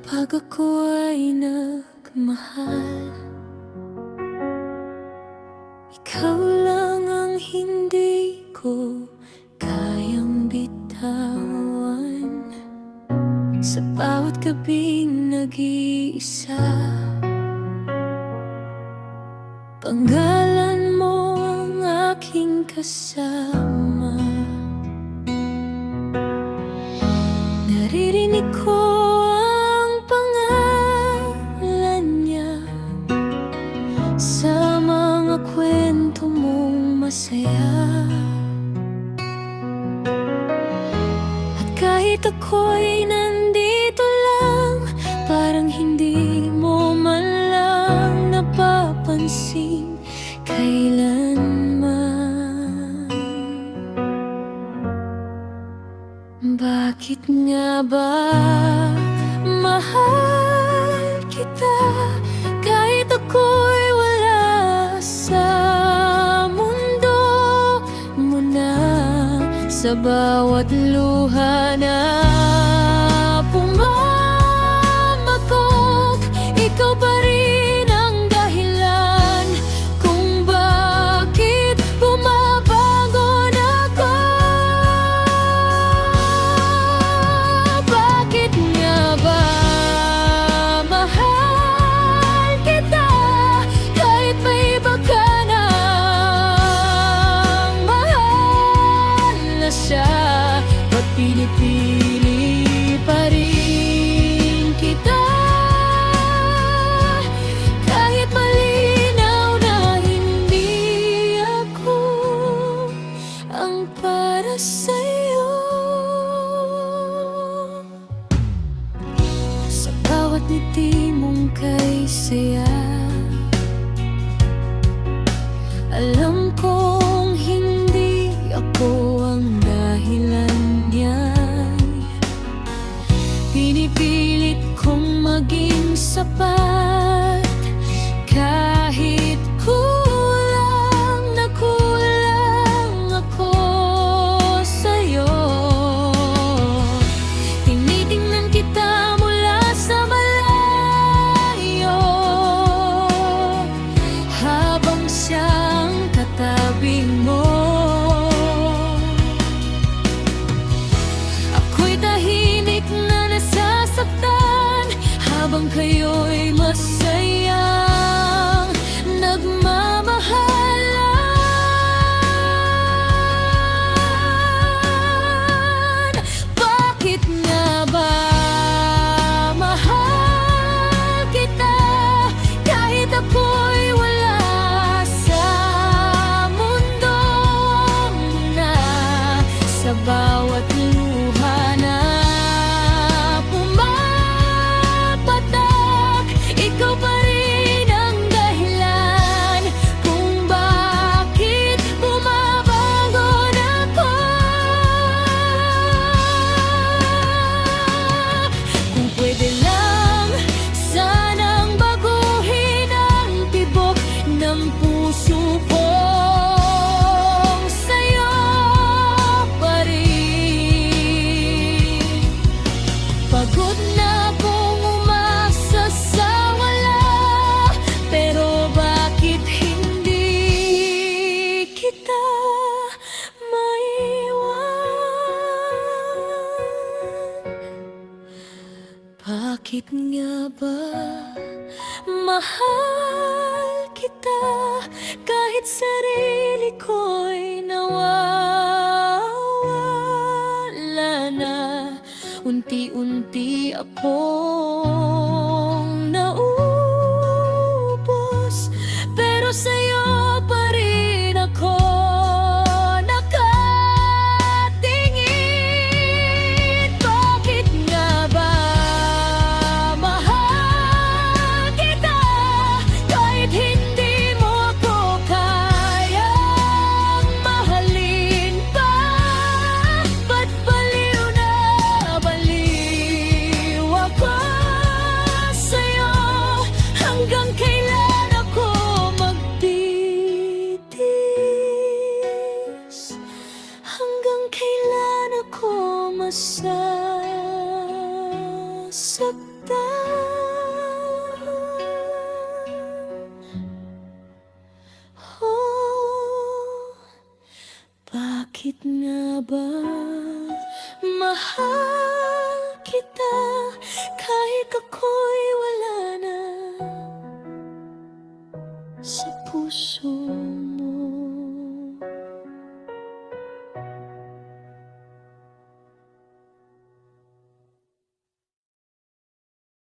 Kapag ako ay nagmahal, ikaw lang ang hindi ko kayang bitawan. Sa bawat gabing nag-iisa, panggalan mo ang aking kasama. Naririnig ko ang pangalan niya sa mga kwento mong masaya. At kahit ako'y nandito lang, parang hindi mo man lang napapansin kailanman. Bakit nga ba mahal kita kahit ako'y wala sa mundo mo na? Sa bawat luha na pumapagok, ikaw pa rin ang dahilan kung bakit bumabangon ako. Bakit nga ba mahal kita kahit may iba ka nang mahal na siya? Ba't pinipili pa rin kita kahit malinaw na hindi ako ang para sa'yo? Sa bawat ngiti mong kay saya, alam kong hindi ako ang dahilan niyan. Pinipilit kong maging sapat kahit kulang na kulang ako sa'yo. Tinitingnan kita mula sa malayo habang siyang katabi mo. Ako'y tahimik na nasasaktan habang kayo'y masayang nagmamahalan. Bakit nga ba mahal kita kahit ako'y wala sa mundo na? Sa bawat luha na pumapatak, ikaw pa rin ang dahilan kung bakit bumabangon ako. Kung pwede lang sanang baguhin ang tibok ng puso kong sa'yo pa rin. Pagod na akong umasa sa wala, pero bakit hindi kita maiwan? Bakit nga ba mahal kita kahit sarili ko'y nawawala na? Unti-unti akong naubos, pero sa'yo pa rin ako nakatingin. Bakit nga ba mahal kita kahit hindi mo ako kayang mahalin pa? Ba't baliw na baliw ako sa'yo? Hanggang kailan ako magtitis? Hanggang kailan ako masasaktan? Bakit nga ba mahal kita kahit ako'y wala na sa puso